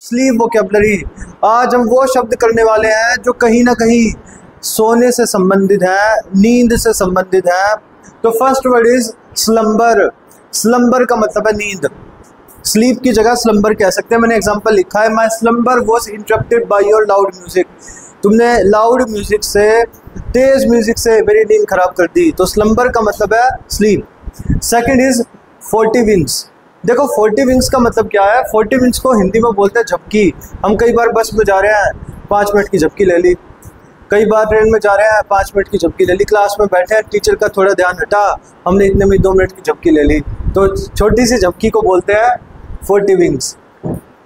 Sleep vocabulary. आज हम वो शब्द करने वाले हैं जो कहीं ना कहीं सोने से संबंधित है, नींद से संबंधित है। तो first word is slumber. Slumber का मतलब है नींद। स्लीप की जगह स्लम्बर कह सकते हैं। मैंने एग्जांपल लिखा है, my slumber was interrupted by your loud music. तुमने लाउड म्यूजिक से, तेज म्यूजिक से मेरी नींद खराब कर दी। तो स्लम्बर का मतलब है स्लीप। Second is 40 wings. देखो 40 विंग्स का मतलब क्या है? 40 विंग्स को हिंदी में बोलते हैं झपकी। हम कई बार बस में जा रहे हैं, 5 मिनट की झपकी ले ली। कई बार ट्रेन में जा रहे हैं, 5 मिनट की झपकी ले ली। क्लास में बैठे हैं, टीचर का थोड़ा ध्यान हटा, हमने इतने में 2 मिनट की झपकी ले ली। तो छोटी सी झपकी को बोलते हैं 40 विंग्स।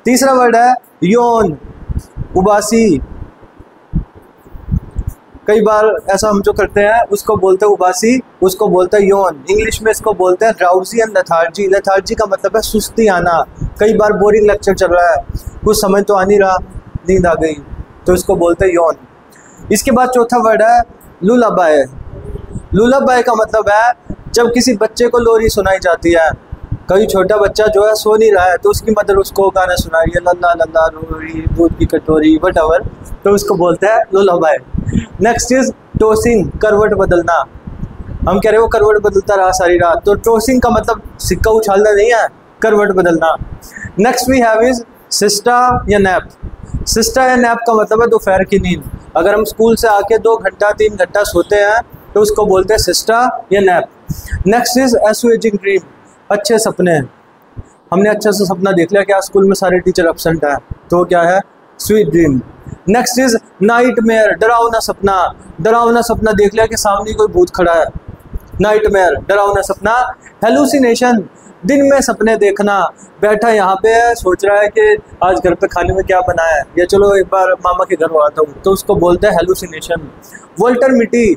तीसरा वर्ड है यौन, उबासी। कई बार ऐसा हम जो करते हैं उसको बोलते हैं उबासी, उसको बोलते हैं यौन। इंग्लिश में इसको बोलते हैं ड्राउजी एंड लेथार्जी। लेथार्जी का मतलब है सुस्ती आना। कई बार बोरिंग लेक्चर चल रहा है, कुछ समझ तो आ नहीं रहा, नींद आ गई, तो इसको बोलते हैं यौन। इसके बाद चौथा वर्ड है लुलाबाई। लुलाबाई का मतलब है जब किसी बच्चे को लोरी सुनाई जाती है। कई छोटा बच्चा जो है सो नहीं रहा है, तो उसकी मदर उसको गाना सुना रही है, लल्ला लल्ला रोरी दूध की कटोरी वटएवर, तो उसको बोलते हैं लुलाबाई। नेक्स्ट इज टॉसिंग, करवट बदलना। हम कह रहे हो करवट बदलता रहा सारी रात, तो टॉसिंग का मतलब सिक्का उछालना नहीं है, करवट बदलना। Next we have is siesta या नैप। सिस्टा या नैप का मतलब है दोपहर की नींद। अगर हम स्कूल से आके 2 घंटा 3 घंटा सोते हैं तो उसको बोलते हैं सिस्टा या नैप। नेक्स्ट इज एसुएजिंग ड्रीम, अच्छे सपने। हमने अच्छा सा सपना देख लिया, क्या स्कूल में सारे टीचर एब्सेंट हैं, तो क्या है sweet dream. Next is nightmare, डरावना सपना। डरावना सपना देख लिया कि सामने कोई भूत खड़ा है, नाइटमेयर, डरावना सपना। हेलुसिनेशन, दिन में सपने देखना। बैठा यहाँ पे है, सोच रहा है कि आज घर पे खाने में क्या बना है, या चलो एक बार मामा के घर आता हूँ, तो उसको बोलते हैं हेलुसिनेशन। वोल्टरमिटी,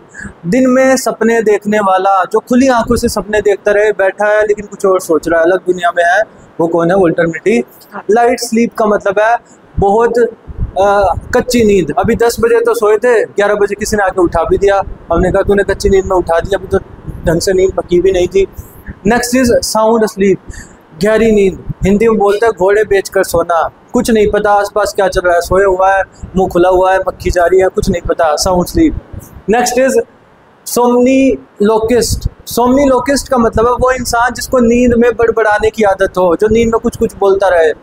दिन में सपने देखने वाला, जो खुली आंखों से सपने देखता रहे, बैठा है लेकिन कुछ और सोच रहा है, अलग दुनिया में है, वो कौन है? वोल्टरमिटी। लाइट स्लीप का मतलब है बहुत कच्ची नींद। अभी 10 बजे तो सोए थे, 11 बजे किसी ने आके उठा भी दिया, हमने कहा तूने कच्ची नींद में उठा दिया, अभी तो ढंग से नींद पकी भी नहीं थी। नेक्स्ट इज साउंड स्लीप, गहरी नींद। हिंदी में बोलते हैं घोड़े बेचकर सोना। कुछ नहीं पता आसपास क्या चल रहा है, सोया हुआ है, मुंह खुला हुआ है, मक्खी जा रही है, कुछ नहीं पता, sound sleep. Next is somniloquist. Somniloquist का मतलब है वो इंसान जिसको नींद में बड़बड़ाने की आदत हो, जो नींद में कुछ कुछ बोलता रहे।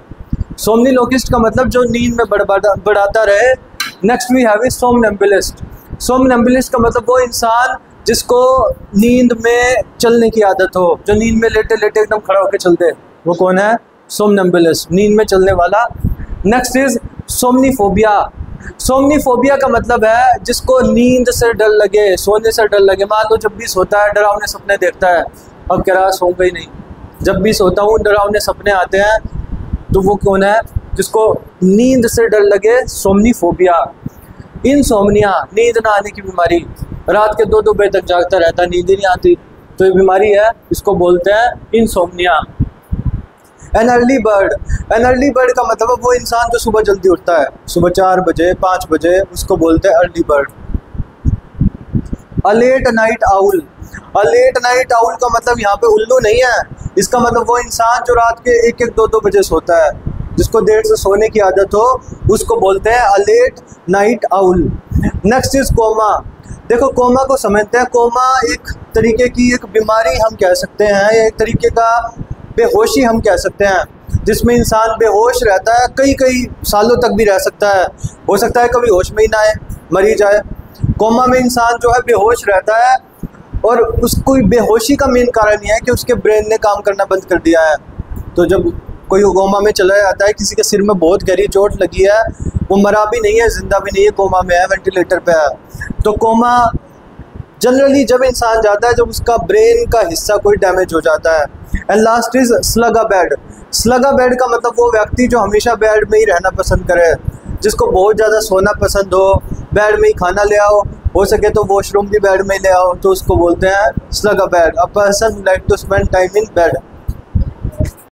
सोमनीलोकिस्ट का मतलब जो नींद में बड़बड़ाता रहे। Next we have is somnambulist. Somnambulist का मतलब वो इंसान जिसको नींद में चलने की आदत हो, जो नींद में लेटे लेटे एकदम खड़ा होकर चलते, वो कौन है? सोमनेम्बुलिस्ट, नींद में चलने वाला। Next is सोमनीफोबिया। सोमनीफोबिया का मतलब है जिसको नींद से डर लगे, सोने से डर लगे। मान लो जब भी सोता है डरावने सपने देखता है, अब कह रहा सोऊंगा ही नहीं, जब भी सोता हूँ डरावने सपने आते हैं, तो वो कौन है? जिसको नींद से डर लगे, सोमनीफोबिया। इनसोमनिया, नींद ना आने की बीमारी। रात के 2-2 बजे तक जागता रहता, नींद ही नहीं आती, तो ये बीमारी है, इसको बोलते हैं insomnia. An early bird. An early bird का मतलब है वो इंसान जो सुबह जल्दी उठता है, सुबह 4 बजे 5 बजे, उसको बोलते हैं अर्ली बर्ड। अ लेट नाइट आउल। अ लेट नाइट आउल का मतलब यहाँ पे उल्लू नहीं है, इसका मतलब वो इंसान जो रात के 1-1 2-2 बजे सोता है, जिसको देर से सोने की आदत हो, उसको बोलते हैं a late night owl. Next is coma. देखो कोमा को समझते हैं। कोमा एक तरीके की एक बीमारी हम कह सकते हैं, या एक तरीके का बेहोशी हम कह सकते हैं, जिसमें इंसान बेहोश रहता है, कई सालों तक भी रह सकता है। हो सकता है कभी होश में ही ना आए, मर ही जाए। कोमा में इंसान जो है बेहोश रहता है, और उसको बेहोशी का मेन कारण यह है कि उसके ब्रेन ने काम करना बंद कर दिया है। तो जब कोई कोमा में चला जाता है, किसी के सिर में बहुत गहरी चोट लगी है, वो मरा भी नहीं है, जिंदा भी नहीं है, कोमा में है, वेंटिलेटर पे है, तो कोमा जनरली जब इंसान जाता है जब उसका ब्रेन का हिस्सा कोई डैमेज हो जाता है। And last is sluggabed. Sluggabed का मतलब वो व्यक्ति जो हमेशा बेड में ही रहना पसंद करे, जिसको बहुत ज़्यादा सोना पसंद हो, बेड में ही खाना ले आओ, हो सके तो वॉशरूम भी बेड में ले आओ, तो उसको बोलते हैं sluggabed. A person like to spend time in bed.